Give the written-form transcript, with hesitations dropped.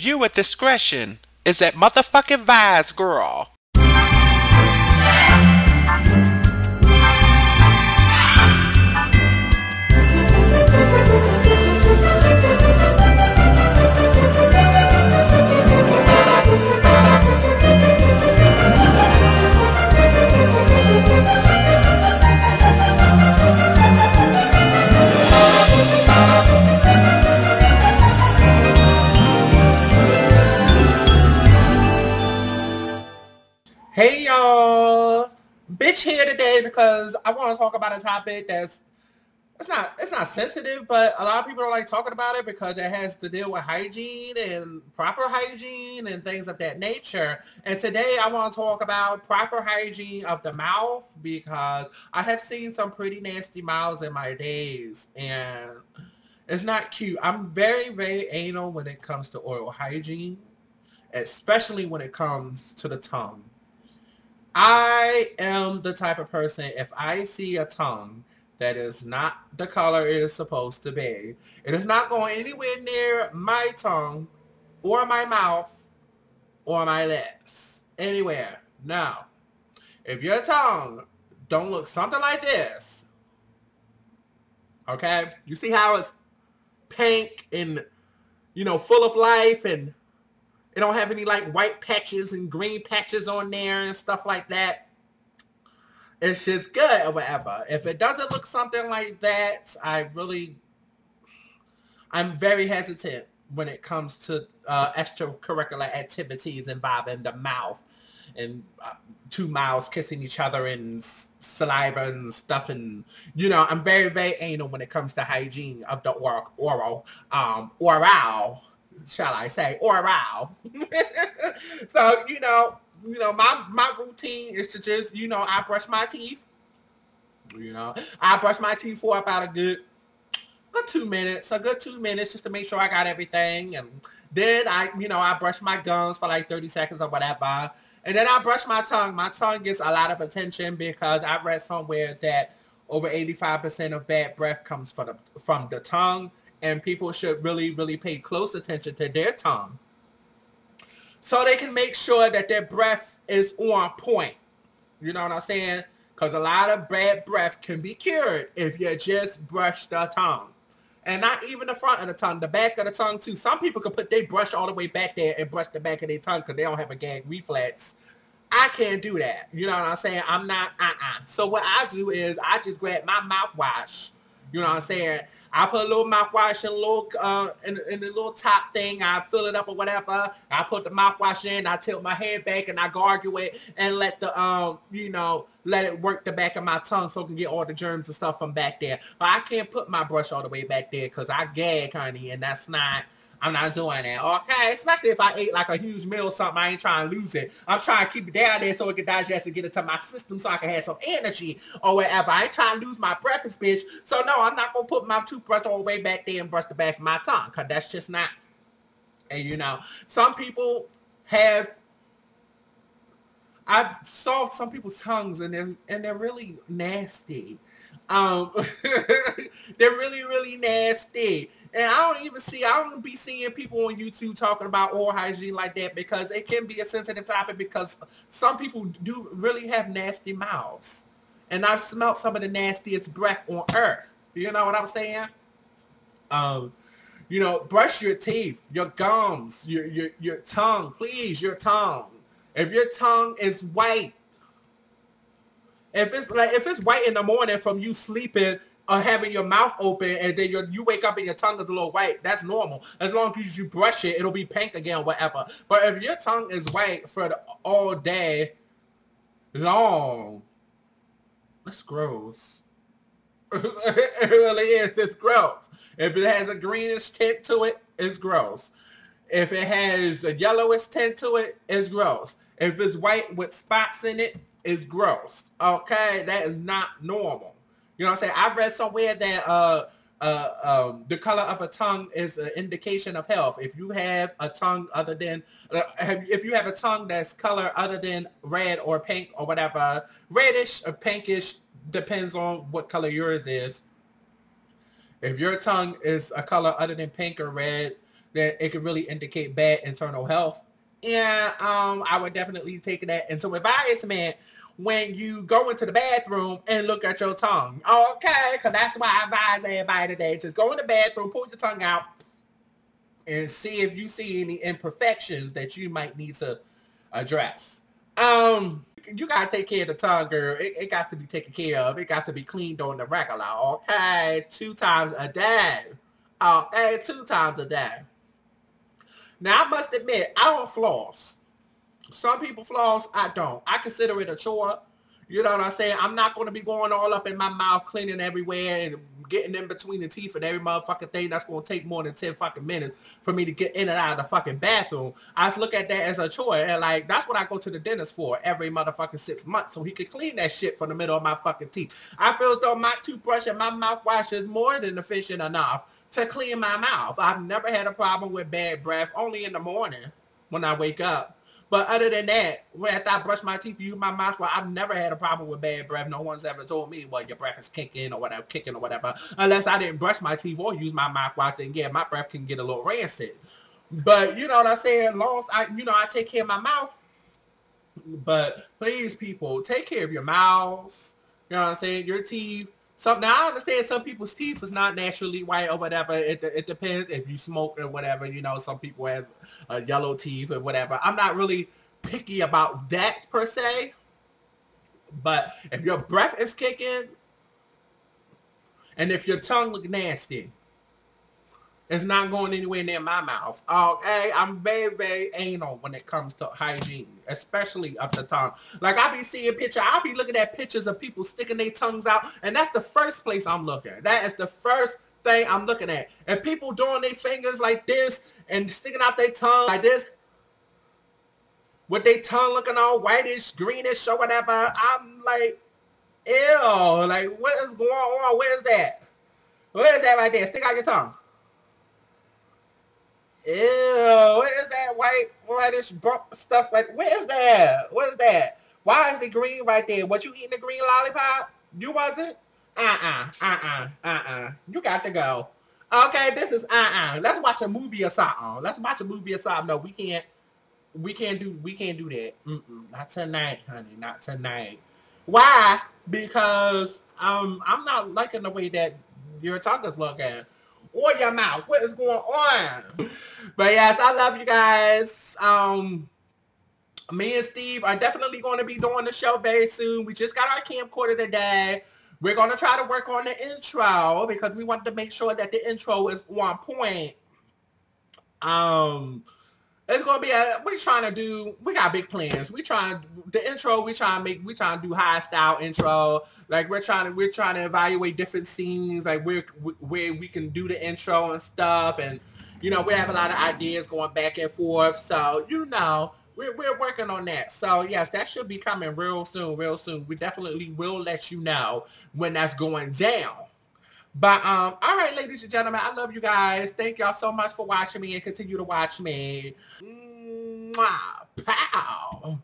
Viewer discretion is at motherfucking advised, girl. Hey y'all, bitch here today because I want to talk about a topic that's it's not sensitive, but a lot of people don't like talking about it because it has to deal with hygiene and proper hygiene and things of that nature. And today I want to talk about proper hygiene of the mouth because I have seen some pretty nasty mouths in my days and it's not cute. I'm very, very anal when it comes to oral hygiene, especially when it comes to the tongue. I am the type of person, if I see a tongue that is not the color it is supposed to be, it is not going anywhere near my tongue or my mouth or my lips. Anywhere. Now, if your tongue don't look something like this, okay? You see how it's pink and, you know, full of life and it don't have any like white patches and green patches on there and stuff like that. It's just good or whatever. If it doesn't look something like that, I'm very hesitant when it comes to extracurricular activities involving the mouth and two mouths kissing each other and saliva and stuff. And, you know, I'm very, very anal when it comes to hygiene of the oral, shall I say, oral. So, you know, my routine is to just, you know, I brush my teeth. You know, I brush my teeth for about a good 2 minutes, just to make sure I got everything. And then I brush my gums for like 30 seconds or whatever. And then I brush my tongue. My tongue gets a lot of attention because I read somewhere that over 85% of bad breath comes from the tongue. And people should really, really pay close attention to their tongue so they can make sure that their breath is on point. You know what I'm saying? Because a lot of bad breath can be cured if you just brush the tongue. And not even the front of the tongue, the back of the tongue too. Some people can put their brush all the way back there and brush the back of their tongue because they don't have a gag reflex. I can't do that. You know what I'm saying? I'm not, So what I do is I just grab my mouthwash. You know what I'm saying? I put a little mouthwash in the little top thing. I fill it up or whatever. I put the mouthwash in. I tilt my head back and I gargle it and let the let it work the back of my tongue so I can get all the germs and stuff from back there. But I can't put my brush all the way back there because I gag, honey, and I'm not doing that, okay? Especially if I ate like a huge meal or something, I ain't trying to lose it. I'm trying to keep it down there so it can digest and get into my system so I can have some energy or whatever. I ain't trying to lose my breakfast, bitch. So no, I'm not going to put my toothbrush all the way back there and brush the back of my tongue because that's just not. And you know, some people I've saw some people's tongues and they're really nasty. They're really, really nasty. And I don't be seeing people on YouTube talking about oral hygiene like that because it can be a sensitive topic because some people do really have nasty mouths. And I've smelled some of the nastiest breath on earth. You know what I'm saying? You know, brush your teeth, your gums, your tongue, please, your tongue. If your tongue is white, if it's white in the morning from you sleeping or having your mouth open and then you wake up and your tongue is a little white, that's normal. As long as you brush it, it'll be pink again, whatever. But if your tongue is white for all day long, it's gross. It really is. It's gross. If it has a greenish tint to it, it's gross. If it has a yellowish tint to it, it's gross. If it's white with spots in it, it's gross. Okay? That is not normal. You know what I'm saying? I read somewhere that the color of a tongue is an indication of health. If you have a tongue other than, if you have a tongue that's color other than red or pink or whatever, reddish or pinkish, depends on what color yours is. If your tongue is a color other than pink or red, then it could really indicate bad internal health. And I would definitely take that into advisement when you go into the bathroom and look at your tongue. Okay, because that's why I advise everybody today. Just go in the bathroom, pull your tongue out, and see if you see any imperfections that you might need to address. You gotta take care of the tongue, girl. It got to be taken care of. It got to be cleaned on the regular. Okay, 2 times a day. Okay, 2 times a day. Now I must admit, I don't floss. Some people floss, I don't. I consider it a chore. You know what I'm saying? I'm not going to be going all up in my mouth, cleaning everywhere and getting in between the teeth and every motherfucking thing. That's going to take more than 10 fucking minutes for me to get in and out of the fucking bathroom. I just look at that as a chore. And like, that's what I go to the dentist for every motherfucking 6 months. So he could clean that shit from the middle of my fucking teeth. I feel as though my toothbrush and my mouthwash is more than efficient enough to clean my mouth. I've never had a problem with bad breath, only in the morning when I wake up. But other than that, after I brush my teeth, use my mouthwash, I've never had a problem with bad breath. No one's ever told me, well, your breath is kicking or whatever. Unless I didn't brush my teeth or use my mouthwash, then yeah, my breath can get a little rancid. But you know what I'm saying? As long as I take care of my mouth. But please, people, take care of your mouth. You know what I'm saying? Your teeth. So now I understand some people's teeth is not naturally white or whatever. It depends if you smoke or whatever. You know, some people have yellow teeth or whatever. I'm not really picky about that per se. But if your breath is kicking and if your tongue look nasty, it's not going anywhere near my mouth. Okay, I'm very, very anal when it comes to hygiene, especially of the tongue. Like I be seeing pictures, I'll be looking at pictures of people sticking their tongues out, and that's the first place I'm looking. That is the first thing I'm looking at. And people doing their fingers like this and sticking out their tongue like this, with their tongue looking all whitish, greenish, or whatever. I'm like, ew, like what is going on? Where's that? Where's that right there? Stick out your tongue. Ew, what is that whitish bump stuff? Like, what is that? What is that? Why is it green right there? Was you eating a green lollipop? You wasn't? You got to go. Okay, this is Let's watch a movie or something. No, we can't do that. Not tonight, honey. Not tonight. Why? Because I'm not liking the way that your tongue is looking. Or your mouth. What is going on? But yes, I love you guys. Me and Steve are definitely going to be doing the show very soon. We just got our camcorder today. We're going to try to work on the intro because we want to make sure that the intro is on point. It's gonna be we're trying to do. We got big plans. We trying the intro. We trying to do high style intro. Like we're trying to evaluate different scenes. Like where we can do the intro and stuff. And you know we have a lot of ideas going back and forth. So you know we're working on that. So yes, that should be coming real soon. Real soon. We definitely will let you know when that's going down. But all right, ladies and gentlemen, I love you guys. Thank y'all so much for watching me and continue to watch me. Mwah, pow.